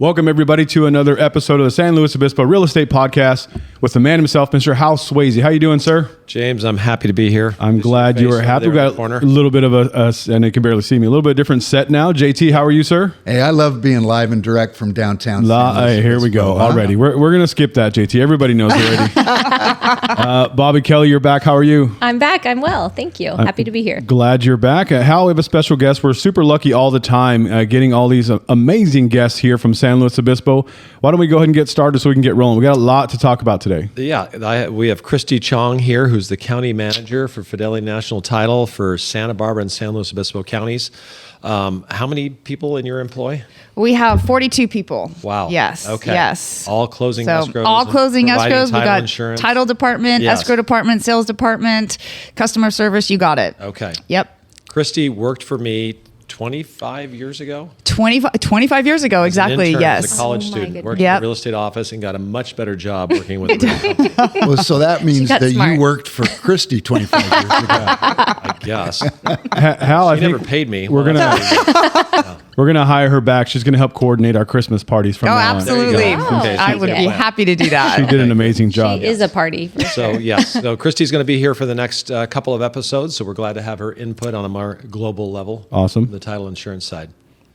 Welcome, everybody, to another episode of the San Luis Obispo Real Estate Podcast with the man himself, Mr. Hal Sweasey. How you doing, sir? James, I'm happy to be here. I'm glad you are happy. We've got a little bit of and you can barely see me, a little bit different set now. JT, how are you, sir? Hey, I love being live and direct from downtown. Hey, here we go. Already. We're going to skip that, JT. Everybody knows already. Bobby Kelly, you're back. How are you? I'm back. I'm well. Thank you. Happy to be here. Glad you're back. Hal, we have a special guest. We're super lucky all the time getting all these amazing guests here from San Luis Obispo. Why don't we go ahead and get started so we can get rolling? We got a lot to talk about today. Yeah, we have Christie Tjong here, who's the county manager for Fidelity National Title for Santa Barbara and San Luis Obispo counties. How many people in your employ? We have 42 people. Wow. Yes. Okay. Yes. All closing escrows. All closing escrows. We got insurance. title department, Yes. escrow department, sales department, customer service. You got it. Okay. Yep. Christie worked for me 25 years ago. 25 years ago, exactly. Intern, yes. As a college Oh my student, goodness. worked in the real estate office and got a much better job working with the Well, so that means got that smart. you worked for Christie 25 years ago. I guess. Hal, I She think never paid me. we're gonna hire her back. She's gonna help coordinate our Christmas parties from Oh, now on. absolutely. There you go. Okay, I so would you be get one. happy to do that. She did an amazing job. She is a party. For So yes, so Christie's going to be here for the next couple of episodes. So we're glad to have her input on a more global level. Awesome. The title insurance side.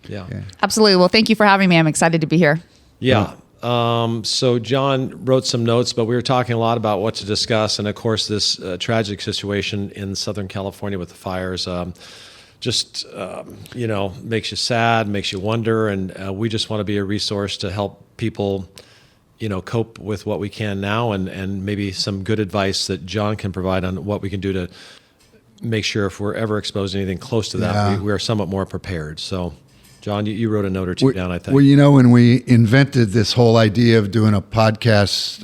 Yeah. Absolutely. Well, thank you for having me. I'm excited to be here. Yeah. So John wrote some notes, but we were talking a lot about what to discuss, and of course, this tragic situation in Southern California with the fires. Makes you sad, makes you wonder, and we just want to be a resource to help people, cope with what we can now, and maybe some good advice that John can provide on what we can do to make sure if we're ever exposed to anything close to that, Yeah. we are somewhat more prepared. So, John, you wrote a note or two down, I think. Well, when we invented this whole idea of doing a podcast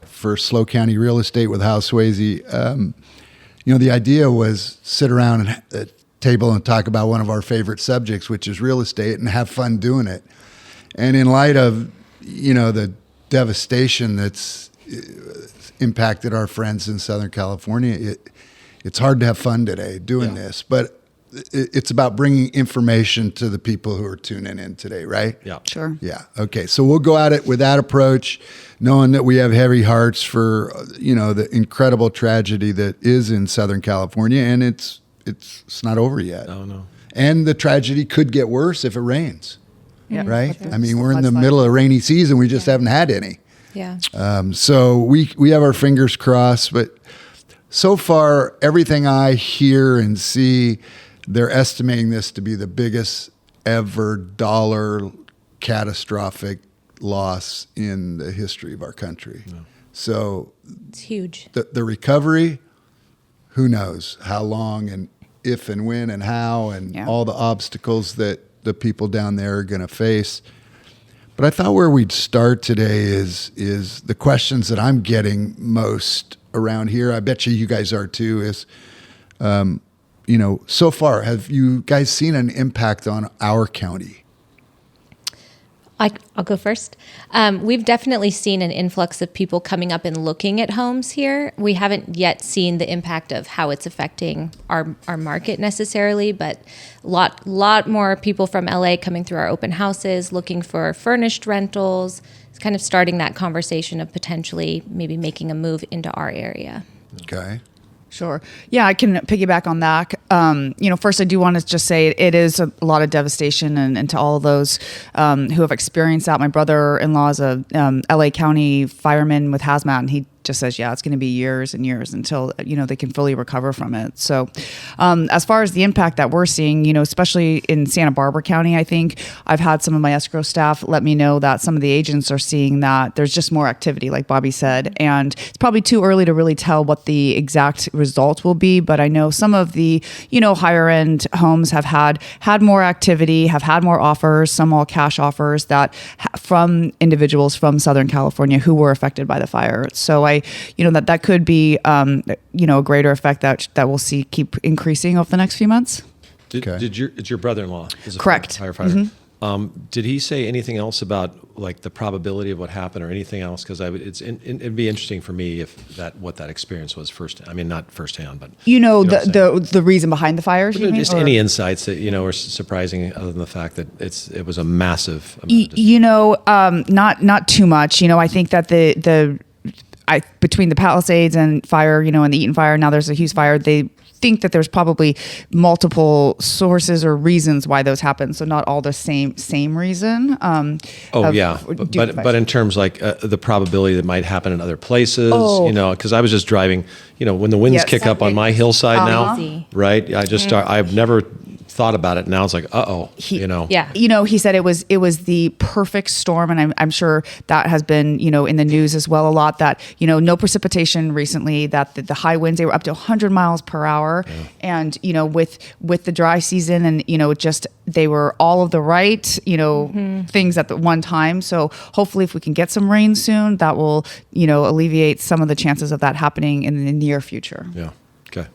for SLO County real estate with Hal Sweasey, the idea was sit around at a table and talk about one of our favorite subjects, which is real estate, and have fun doing it. And in light of, the devastation that's impacted our friends in Southern California, it's hard to have fun today doing this, but it's about bringing information to the people who are tuning in today, right? Yeah. Sure. Yeah. Okay. So we'll go at it with that approach, knowing that we have heavy hearts for, the incredible tragedy that is in Southern California, and it's not over yet. Oh, no. And the tragedy could get worse if it rains, Yeah. right? Okay. I mean, we're in the Mudslide. middle of rainy season. We just haven't had any. Yeah. So we have our fingers crossed, but so far, everything I hear and see, they're estimating this to be the biggest ever dollar catastrophic loss in the history of our country. Yeah. So It's huge. the recovery, who knows how long and if and when and how and all the obstacles that the people down there are going to face. But I thought where we'd start today is the questions that I'm getting most around here. I bet you guys are too, is, so far, have you guys seen an impact on our county? I'll go first. We've definitely seen an influx of people coming up and looking at homes here. We haven't yet seen the impact of how it's affecting our market necessarily, but lot more people from LA coming through our open houses, looking for furnished rentals. It's kind of starting that conversation of potentially maybe making a move into our area. Okay. Sure. Yeah, I can piggyback on that. First, I do want to just say it is a lot of devastation, and to all of those who have experienced that. My brother-in-law is a LA County fireman with hazmat, and he just says, it's going to be years and years until, they can fully recover from it. So as far as the impact that we're seeing, especially in Santa Barbara County, I think I've had some of my escrow staff let me know that some of the agents are seeing that there's just more activity, like Bobby said. And it's probably too early to really tell what the exact result will be. But I know some of the, higher end homes have had more activity, have had more offers, some all cash offers from individuals from Southern California who were affected by the fire. So that could be, a greater effect that we'll see keep increasing over the next few months. It's your brother-in-law? Is a Correct. firefighter. Did he say anything else about like the probability of what happened or anything else? Because it'd be interesting for me if what that experience was first. I mean, not firsthand, but the reason behind the fires. You mean, just or? any insights that were surprising, other than the fact that it was a massive. Amount Not too much. I think that between the Palisades and fire, and the Eaton fire, now there's a Hughes fire. They think that there's probably multiple sources or reasons why those happen. So not all the same reason. But in terms like the probability that might happen in other places, because I was just driving, when the winds kick up on my hillside now, right? I've never thought about it. Now it's like, he said it was the perfect storm, and I'm sure that has been in the news as well a lot. That no precipitation recently. That the high winds, they were up to 100 miles per hour, and with the dry season, and they were all of the right things at the one time. So hopefully, if we can get some rain soon, that will alleviate some of the chances of that happening in the near future. Yeah. Okay.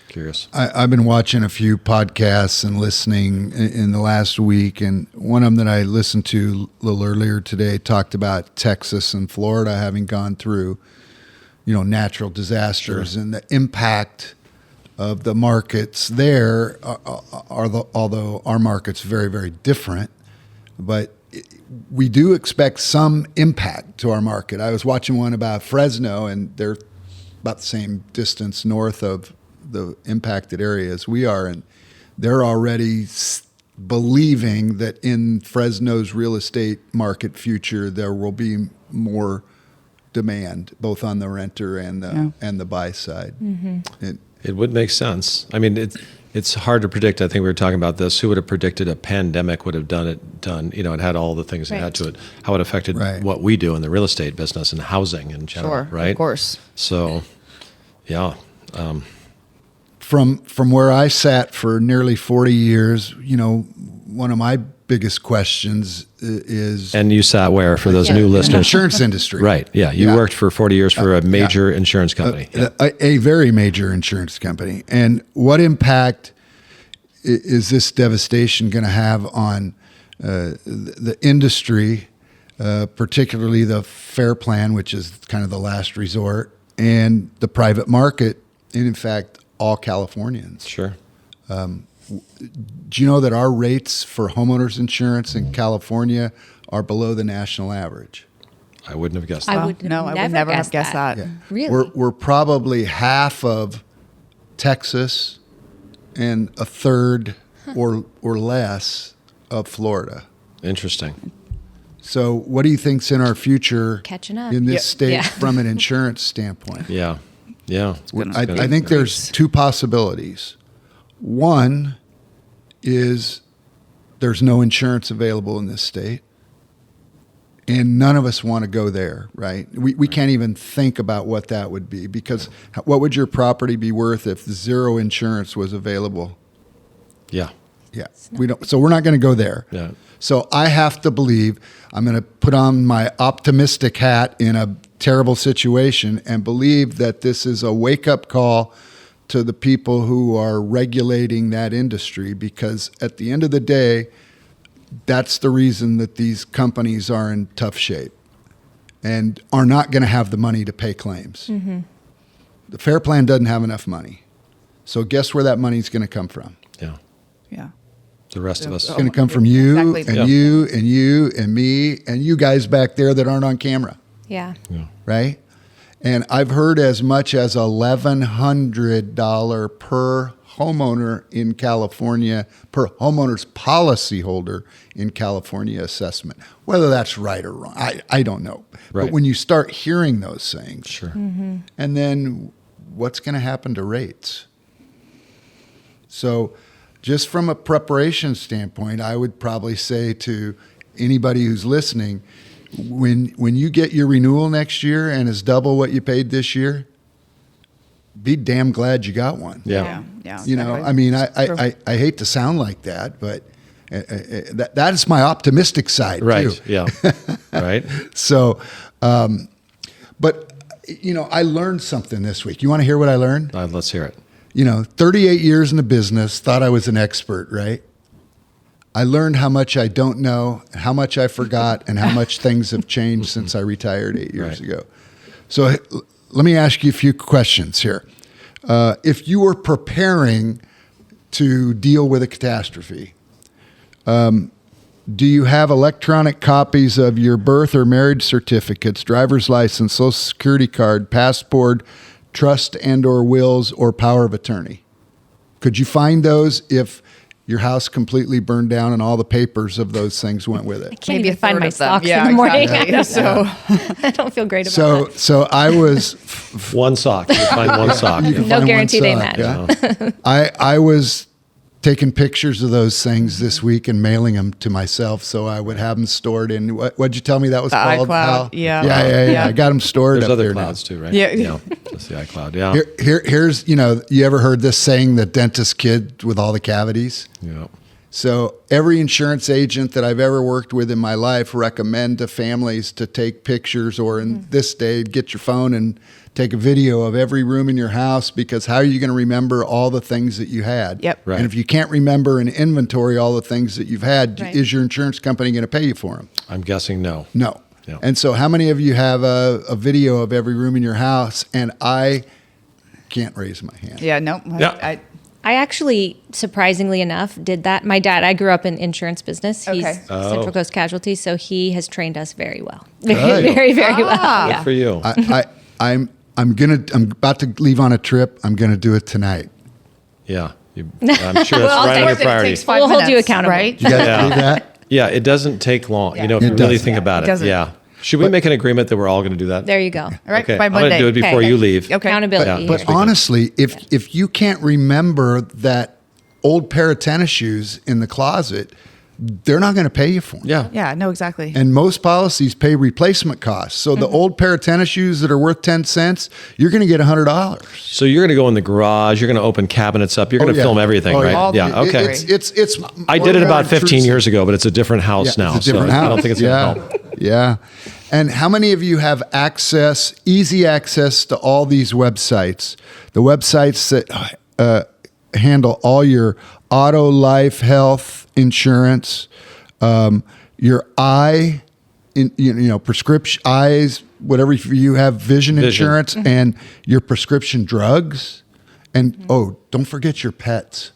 Curious. I've been watching a few podcasts and listening in the last week, and one of them that I listened to a little earlier today talked about Texas and Florida having gone through, natural disasters and the impact of the markets there. Although our market's very, very different, but we do expect some impact to our market. I was watching one about Fresno, and they're about the same distance north of the impacted area as we are, and they're already believing that in Fresno's real estate market future there will be more demand both on the renter and the buy side. Mm-hmm. It would make sense. I mean, it's hard to predict. I think we were talking about this. Who would have predicted a pandemic would have done? It had all the things it had to it. How it affected what we do in the real estate business and housing in general, right? Of course. So, yeah. From where I sat for nearly 40 years, one of my biggest questions is... And you sat where, for those new listeners? Insurance industry. Right, yeah. You worked for 40 years for a major insurance company. A very major insurance company. And what impact is this devastation going to have on the industry, particularly the FAIR Plan, which is kind of the last resort, and the private market, and in fact, all Californians? Sure. Do you know that our rates for homeowners insurance in California are below the national average? I wouldn't have guessed that. I would never have guessed that. Yeah. Really? We're probably half of Texas and a third or less of Florida. Interesting. So what do you think's in our future Catching up. in this state from an insurance standpoint? Yeah. I think there's two possibilities. One is there's no insurance available in this state, and none of us want to go there, right? We can't even think about what that would be, because what would your property be worth if zero insurance was available? Yeah. We don't. So we're not going to go there. Yeah. So I have to believe, I'm going to put on my optimistic hat in a terrible situation and believe that this is a wake-up call to the people who are regulating that industry, because at the end of the day, that's the reason that these companies are in tough shape and are not going to have the money to pay claims. Mm-hmm. The FAIR Plan doesn't have enough money. So guess where that money's going to come from? Yeah. The rest of us. It's going to come from you Exactly. and you and you and me and you guys back there that aren't on camera. Yeah. Right? And I've heard as much as $1,100 per homeowner in California, per homeowner's policyholder in California assessment. Whether that's right or wrong, I don't know. Right. But when you start hearing those things, Sure. Mm-hmm. and then what's going to happen to rates? So just from a preparation standpoint, I would probably say to anybody who's listening, when you get your renewal next year and it's double what you paid this year, be damn glad you got one. Yeah. You know, I mean, I hate to sound like that, but that's my optimistic side Right. too. Yeah. Right. So, but you know, I learned something this week. You want to hear what I learned? Let's hear it. 38 years in the business, thought I was an expert, right? I learned how much I don't know, how much I forgot, and how much things have changed since I retired 8 years ago. So let me ask you a few questions here. If you were preparing to deal with a catastrophe, do you have electronic copies of your birth or marriage certificates, driver's license, social security card, passport, trust and or wills, or power of attorney? Could you find those if your house completely burned down and all the papers of those things went with it? I can't Maybe even find a my third of them. socks Yeah, in the morning. exactly. So I don't feel great about that. So I was One sock. You find one sock. You can No find guarantee one they sock, match. yeah. I was taking pictures of those things this week and mailing them to myself so I would have them stored in what'd you tell me that was The called? iCloud, Hal? yeah. Yeah. I got them stored There's up other there clouds too, right? Yeah. That's the iCloud. Yeah. Here's you ever heard this saying, the dentist kid with all the cavities? Yeah. So every insurance agent that I've ever worked with in my life recommend to families to take pictures, or in this day, get your phone and take a video of every room in your house, because how are you going to remember all the things that you had? Yep. Right. And if you can't remember and inventory all the things that you've had, Right. is your insurance company going to pay you for them? I'm guessing no. No. Yeah. And so how many of you have a video of every room in your house? And I can't raise my hand. yeah, no. Yeah. I actually, surprisingly enough, did that. My dad, I grew up in insurance business. He's Okay. Central Coast Casualty, so he has trained us very well. Good. Very, very well. Ah. Yeah. Good for you. I'm about to leave on a trip. I'm going to do it tonight. Yeah. I'm sure that's right on your priority. Takes 5 We'll hold you minutes, accountable. right? You guys Yeah. believe that? Yeah. It doesn't take long. Yeah. You know, if It you really doesn't. think about It it. doesn't. Yeah. Should we make an agreement that we're all going to do that? There you go. All right, Okay. by I'm going Monday. to do it before Okay. you leave. Okay. Accountability. But Speaking. honestly, if you can't remember that old pair of tennis shoes in the closet, they're not going to pay you for them. Yeah. Yeah, no, exactly. And most policies pay replacement costs. So the old pair of tennis shoes that are worth 10 cents, you're going to get $100. So you're going to go in the garage. You're going to open cabinets up. You're going to film everything, right? All Yeah. the- Okay. It's I did it about 15 years ago, but it's a different house now. It's a different so house. I don't think it's going to help. Yeah. And how many of you have easy access to all these websites? The websites that handle all your auto, life, health insurance, your eye, prescription eyes, whatever you have, vision insurance, and your prescription drugs. And don't forget your pets.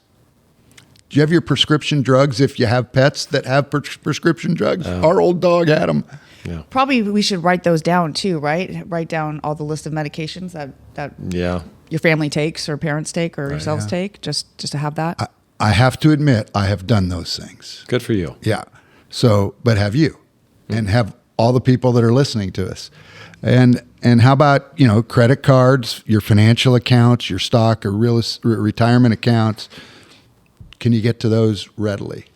Do you have your prescription drugs if you have pets that have prescription drugs? Our old dog had them. Yeah. Probably we should write those down too, right? Write down all the list of medications that Yeah. your family takes or parents take or yourselves take, just to have that. I have to admit, I have done those things. Good for you. Yeah. So, but have you? And have all the people that are listening to us? And how about, credit cards, your financial accounts, your stock or retirement accounts? Can you get to those readily?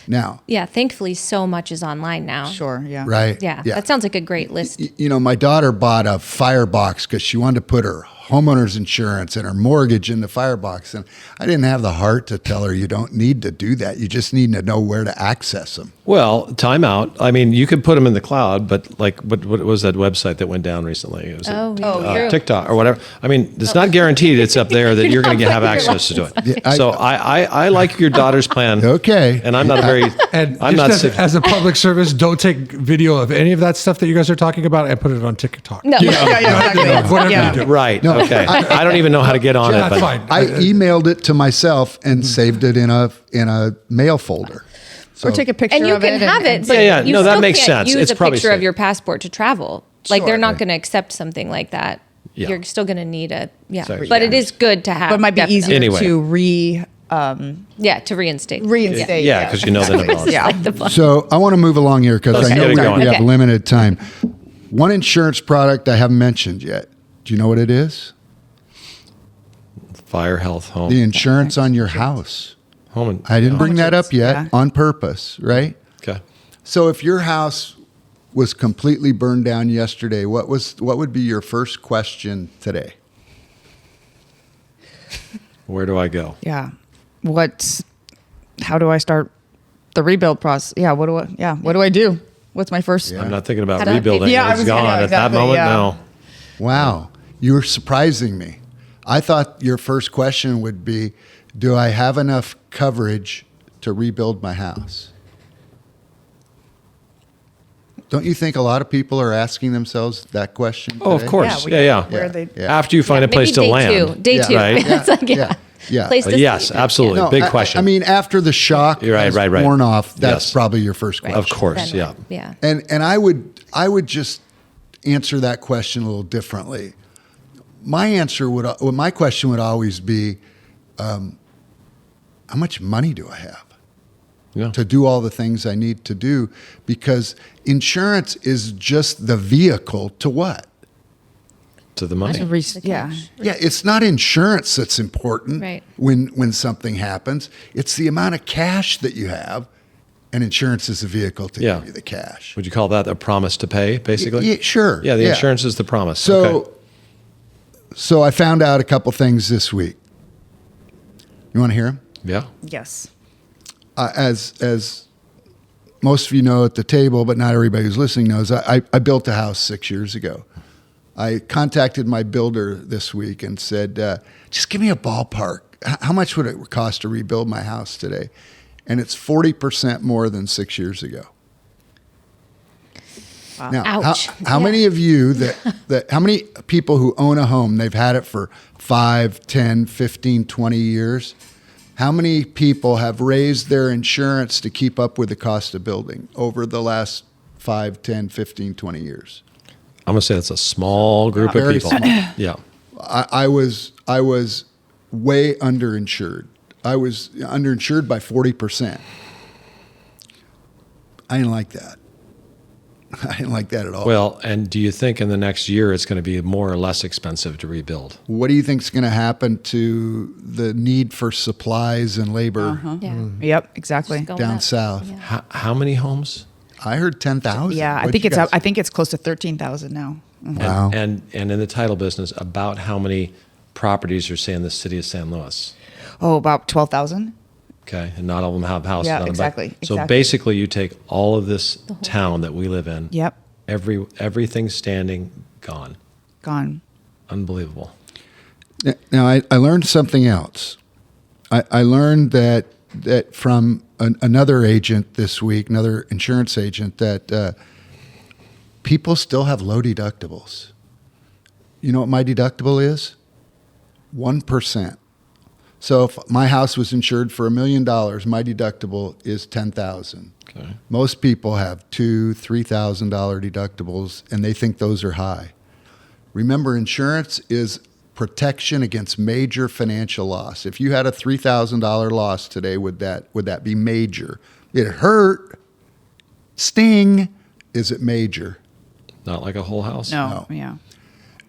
Now, Yeah, thankfully, so much is online now. Sure, yeah. right? Yeah, that sounds like a great list. My daughter bought a firebox because she wanted to put her homeowners insurance and her mortgage in the firebox. And I didn't have the heart to tell her you don't need to do that. You just need to know where to access them. Well, time out. I mean, you could put them in the cloud, but like, what was that website that went down recently? It was True. TikTok or whatever. I mean, it's not guaranteed it's up there that you're going to have access to it. Yeah, So I like your daughter's plan. Okay. And I'm not a very, And I'm not sick. as a public service, don't take video of any of that stuff that you guys are talking about and put it on TikTok. No. Yeah, exactly. Whatever Yeah. you do. Right. Okay. I don't even know how to get on Yeah, it. that's But fine. I emailed it to myself and saved it in a mail folder. So, Or take a picture And you of can it. have it, but Yeah, you no, that still makes can't sense. use It's a probably picture of safe. your passport to travel. Like they're Sure. not going to accept something like that. Yeah. You're still going to need Exactly. but it is good to have. But it might be definitely. easier Anyway. to to reinstate. reinstate. Yeah, because you know the numbers. Yeah. So I want to move along here because Let's I get know it we going. have Okay. limited time. One insurance product I haven't mentioned yet. Do you know what it is? Fire, health, home. The insurance on your house. Home and, I didn't bring that up yet Yeah. on purpose, right? Okay. So if your house was completely burned down yesterday, what would be your first question today? Where do I go? Yeah. How do I start the rebuild process? Yeah. What do I do? What's my first? I'm not thinking about How do I rebuilding. Yeah, I It's was gone gonna- at that exactly, moment. yeah. No. Wow, you're surprising me. I thought your first question would be, do I have enough coverage to rebuild my house? Don't you think a lot of people are asking themselves that question Oh, of today? course. Yeah, Yeah. where they- Yeah. After you find a place to Maybe land. Day two. Right. It's like, Yeah. Place to Yes, sleep. absolutely. No, Big question. I mean, after the shock You're right, has right, right. worn off, that's Yes. probably your first question. Of course, Then, yeah. Yeah. And I would just answer that question a little differently. My question would always be, how much money do I have Yeah. to do all the things I need to do? Because insurance is just the vehicle to what? To the money. Yeah. Yeah, it's not insurance that's important Right. when something happens. It's the amount of cash that you have, and insurance is the vehicle to Yeah. give you the cash. Would you call that a promise to pay, basically? Yeah, sure. Yeah, the insurance is the promise. So, Okay. so I found out a couple things this week. You want to hear them? Yeah. Yes. As most of you know at the table, but not everybody who's listening knows, I built a house 6 years ago. I contacted my builder this week and said, just give me a ballpark. How much would it cost to rebuild my house today? And it's 40% more than 6 years ago. Wow. Now, Ouch. how Yeah. many of you how many people who own a home, they've had it for 5, 10, 15, 20 years? How many people have raised their insurance to keep up with the cost of building over the last 5, 10, 15, 20 years? I'm going to say that's a small group of Very people. small. Yeah. I was way underinsured. I was underinsured by 40%. I didn't like that. I didn't like that at all. Well, and do you think in the next year it's going to be more or less expensive to rebuild? What do you think is going to happen to the need for supplies and labor Yeah. Yep. Exactly. Going down up. south? Yeah. How many homes? I heard 10,000. Yeah. I think I think it's close to 13,000 now. Mhm. Wow. And in the title business, about how many properties are, say, in the city of San Luis? Oh, about 12,000. Okay, and not all of them have houses. Yeah, on them, but- exactly, So exactly. basically, you take all of this town that we live in. Yep. Everything's standing, gone. Gone. Unbelievable. Now, I learned something else. I learned that from another agent this week, another insurance agent, that people still have low deductibles. You know what my deductible is? 1%. So if my house was insured for $1 million, my deductible is $10,000. Okay. Most people have $2,000, $3,000 deductibles, and they think those are high. Remember, insurance is protection against major financial loss. If you had a $3,000 loss today, would that be major? It hurt. Sting. Is it major? Not like a whole house. No. Yeah.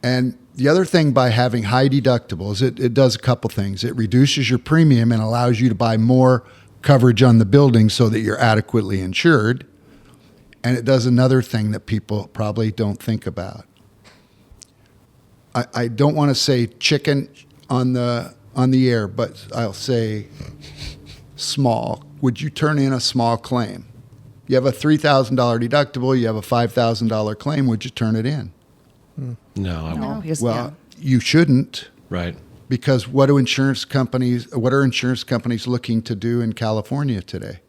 And the other thing by having high deductibles, it does a couple things. It reduces your premium and allows you to buy more coverage on the building so that you're adequately insured. And it does another thing that people probably don't think about. I don't want to say chicken on the air, but I'll say small. Would you turn in a small claim? You have a $3,000 deductible, you have a $5,000 claim, would you turn it in? No, I No. won't. Just, Well, you shouldn't, Right. because what are insurance companies looking to do in California today?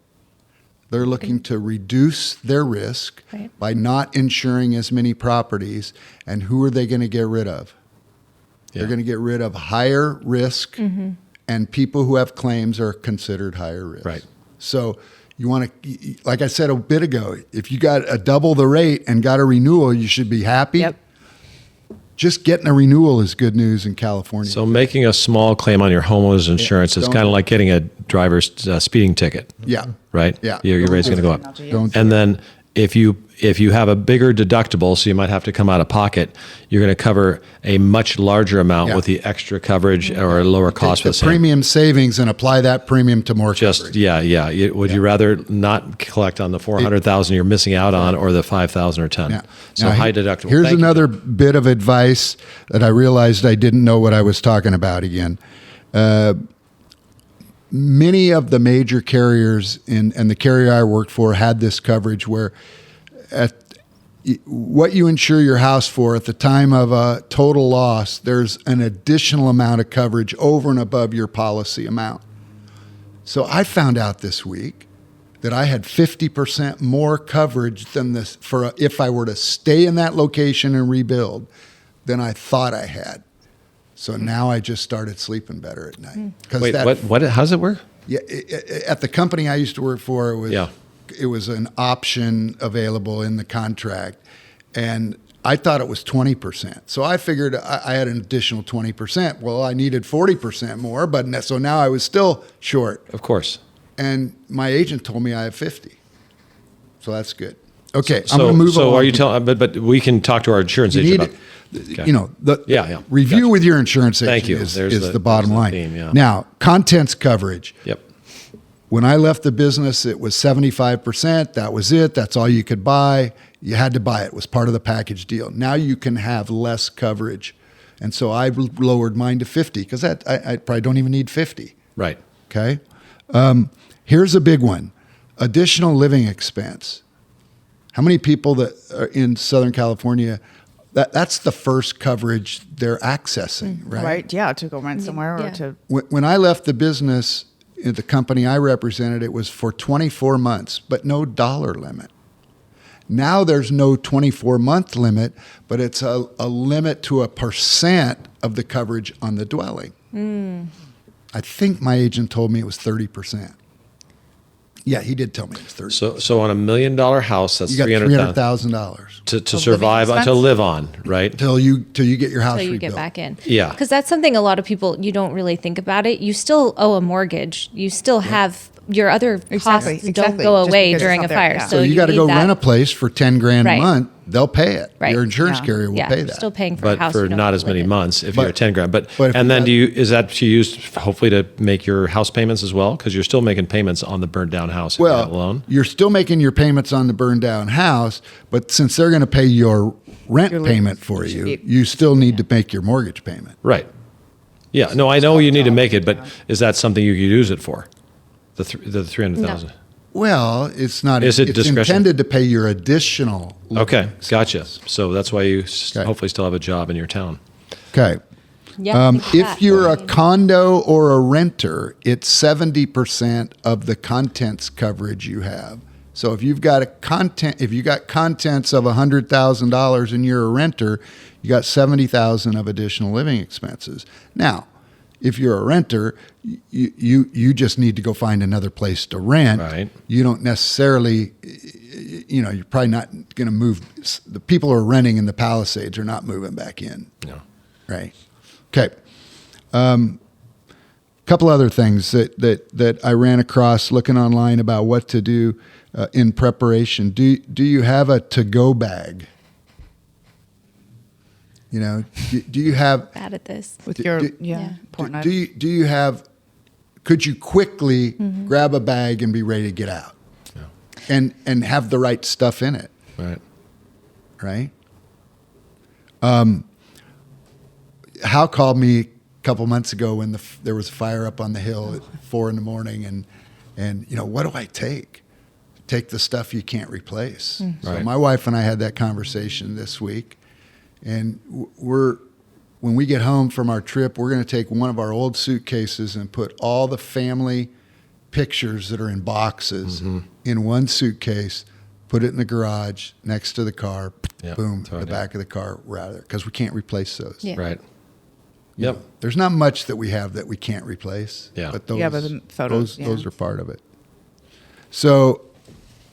They're looking to reduce their risk Right. by not insuring as many properties. And who are they going to get rid of? Yeah. They're going to get rid of higher risk, and people who have claims are considered higher risk. Right. So you want to, like I said a bit ago, if you got a double the rate and got a renewal, you should be happy. Yep. Just getting a renewal is good news in California. So making a small claim on your homeowner's insurance is don't- kind of like getting a driver's speeding ticket, yeah. right? Yeah. Your rate's going to go up. Don't do And it. then if you have a bigger deductible, so you might have to come out of pocket, you're going to cover a much larger amount Yeah. with the extra coverage or a lower cost for Take the the same. premium savings and apply that premium to more Just coverage. yeah. Would you rather not collect on the 400,000 you're missing out on, or the 5,000 or 10? Yeah. So Now, high deductible. Here's Thank you. another bit of advice that I realized I didn't know what I was talking about again. Many of the major carriers and the carrier I worked for had this coverage where what you insure your house for at the time of a total loss, there's an additional amount of coverage over and above your policy amount. So I found out this week that I had 50% more coverage than this if I were to stay in that location and rebuild than I thought I had. So now I just started sleeping better at night. Wait, what? How does it work? Yeah, at the company I used to work for, it was an option available in the contract, and I thought it was 20%. So I figured I had an additional 20%. Well, I needed 40% more, so now I was still short. Of course. And my agent told me I have 50. So that's good. Okay, So, I'm going to move on. So are you telling? But we can talk to our insurance agent about. Okay. Review Gotcha. with your insurance agent Thank you. is There's the bottom line. theme, yeah. Now, contents coverage. Yep. When I left the business, it was 75%. That was it. That's all you could buy. You had to buy it. It was part of the package deal. Now you can have less coverage. And so I lowered mine to 50 because I probably don't even need 50. Right. Okay. Here's a big one. Additional living expense. How many people that are in Southern California, that's the first coverage they're accessing, right? Right. Yeah. To go rent somewhere Yeah. or to. When I left the business, the company I represented, it was for 24 months, but no dollar limit. Now there's no 24-month limit, but it's a limit to a percent of the coverage on the dwelling. I think my agent told me it was 30%. Yeah, he did tell me it was 30%. So on $1 million house, that's You got $300,000 $300,000 to survive, expense? to live on, right? till you get your house Until you rebuilt. get back in. Yeah. Because that's something a lot of people, you don't really think about it. You still owe a mortgage. You still have your other costs don't exactly. go Just away because it's during not a there, fire. yeah. So you got to need go that. rent a place for $10,000 a Right. month. They'll pay it. Right. Your insurance Yeah. carrier will Yeah, pay you're that. still paying for But a house. for you don't not have as to many live in. months if But- you're at $10,000. but if And you then got- is that to use hopefully to make your house payments as well? Because you're still making payments on the burned down house if you have a loan. You're still making your payments on the burned down house, but since they're going to pay your rent Your payment lease. for you, you still need to make your mortgage payment. Right. Yeah. No, I know you need to make it, but is that something you could use it for? The 300,000. Well, it's not. Is it it's discretion? intended to pay your additional. Okay, gotcha. So that's why you Okay. hopefully still have a job in your town. Okay. Yeah, think of If that. you're a condo or a renter, it's 70% of the contents coverage you have. So if you got contents of $100,000 and you're a renter, you got 70,000 of additional living expenses. Now, if you're a renter, you just need to go find another place to rent. Right. You don't necessarily, you're probably not going to move. The people who are renting in the Palisades are not moving back in. No. Right. Okay. Couple other things that I ran across looking online about what to do in preparation. Do you have a to-go bag? Do you have? bad at this. With Do- your do- important Do items. you have? Could you quickly grab a bag and be ready to get out, and have the right stuff in it? Right. Right. Hal called me a couple months ago when there was a fire up on the hill at 4 a.m. and what do I take? Take the stuff you can't replace. So Right. my wife and I had that conversation this week, and when we get home from our trip, we're going to take one of our old suitcases and put all the family pictures that are in boxes in one suitcase, put it in the garage next to the car, Yep, boom, throw the it in. back of the car, rather, because we can't replace those. Yeah. Right. You Yep. know, there's not much that we have that we can't replace. Yeah. But those, Yeah, but the photos, yeah. those are part of it. So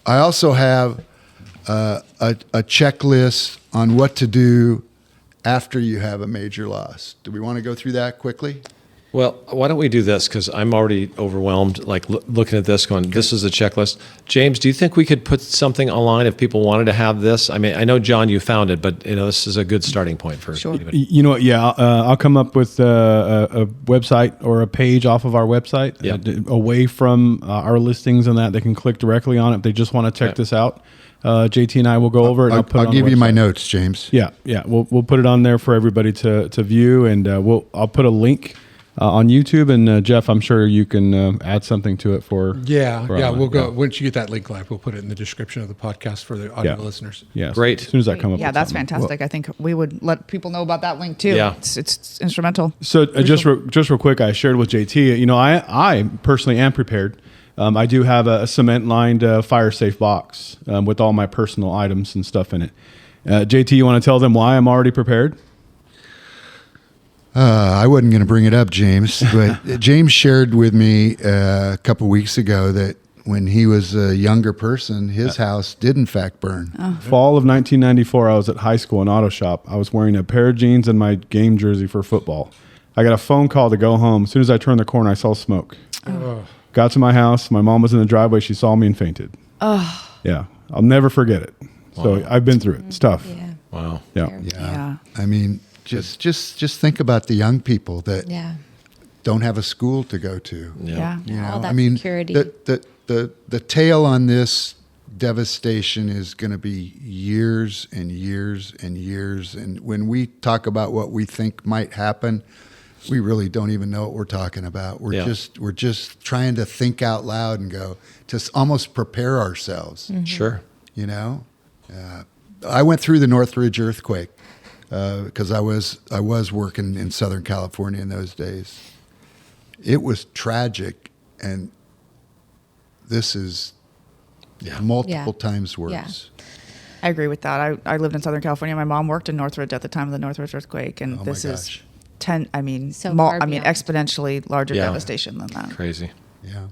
I also have a checklist on what to do after you have a major loss. Do we want to go through that quickly? Well, why don't we do this? Because I'm already overwhelmed, like looking at this going, this is a checklist. James, do you think we could put something online if people wanted to have this? I mean, I know, John, you found it, but this is a good starting point for Sure. anybody. You know what? Yeah, I'll come up with a website or a page off of our website Yeah. away from our listings and that. They can click directly on it if they just want to check Okay. this out. JT and I will go over it. And I'll put it I'll on the give you my website. notes, James. Yeah. We'll put it on there for everybody to view, and I'll put a link on YouTube. And Jeff, I'm sure you can add something to it for Yeah, for yeah. online. We'll go once you get that link live. We'll put it in the description of the podcast for the audio Yeah. listeners. Yes. Great. As soon as I come up, Yeah, with that's something. fantastic. I think we would let people know about that link too. Yeah. It's instrumental. So just real quick, I shared with JT. You know, I personally am prepared. I do have a cement lined fire safe box with all my personal items and stuff in it. JT, you want to tell them why I'm already prepared? I wasn't going to bring it up, James, but James shared with me a couple weeks ago that when he was a younger person, his house did in fact burn. Fall of 1994, I was at high school in auto shop. I was wearing a pair of jeans and my game jersey for football. I got a phone call to go home. As soon as I turned the corner, I saw smoke. Got to my house. My mom was in the driveway. She saw me and fainted. Yeah, I'll never forget it. So I've been through it. It's tough. Yeah. Wow. Yeah. Yeah. I mean, just think about the young people that Yeah. don't have a school to go to. Yeah. You know, All that I mean, security. the tail on this devastation is going to be years and years and years. And when we talk about what we think might happen, we really don't even know what we're talking about. We're just trying to think out loud and go to almost prepare ourselves. Sure. You know, I went through the Northridge earthquake because I was working in Southern California in those days. It was tragic, and this is multiple times worse. Yeah. I agree with that. I lived in Southern California. My mom worked in Northridge at the time of the Northridge earthquake, and Oh, this my is gosh. 10. I mean, So far beyond. exponentially larger Yeah. devastation than that. Crazy. Yeah.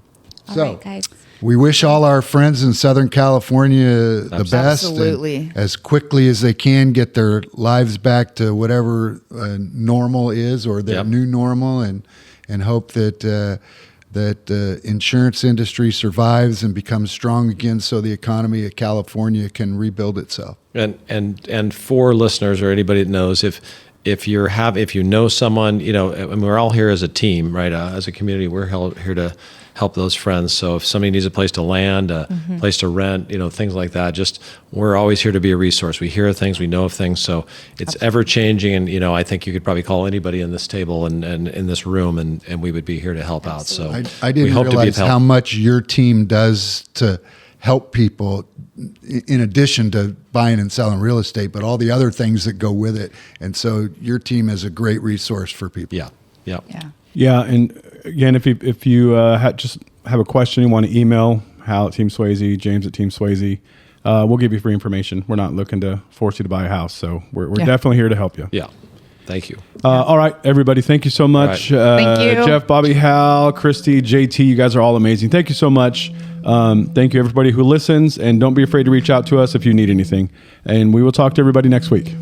All So right, guys. we wish all our friends in Southern California the best. Absolutely. And as quickly as they can get their lives back to whatever normal is or their Yep. new normal, and hope that the insurance industry survives and becomes strong again, so the economy of California can rebuild itself. And for listeners or anybody that knows, if you know someone, you know, and we're all here as a team, right? As a community, we're here to help those friends. So if somebody needs a place to land, a place to rent, you know, things like that, we're always here to be a resource. We hear of things, we know of things. So it's ever changing. And, you know, I think you could probably call anybody in this table and in this room and we would be here to help out. So I we didn't hope to be realize of help. how much your team does to help people in addition to buying and selling real estate, but all the other things that go with it. And so your team is a great resource for people. Yeah. Yeah. Yeah, and again, if you just have a question, you want to email Hal at Team Sweasey, James at Team Sweasey, we'll give you free information. We're not looking to force you to buy a house, so we're definitely here to help you. Yeah. Thank you. All right, everybody, thank you so much. Thank you. Jeff, Bobby, Hal, Christie, JT, you guys are all amazing. Thank you so much. Thank you, everybody who listens, and don't be afraid to reach out to us if you need anything. And we will talk to everybody next week.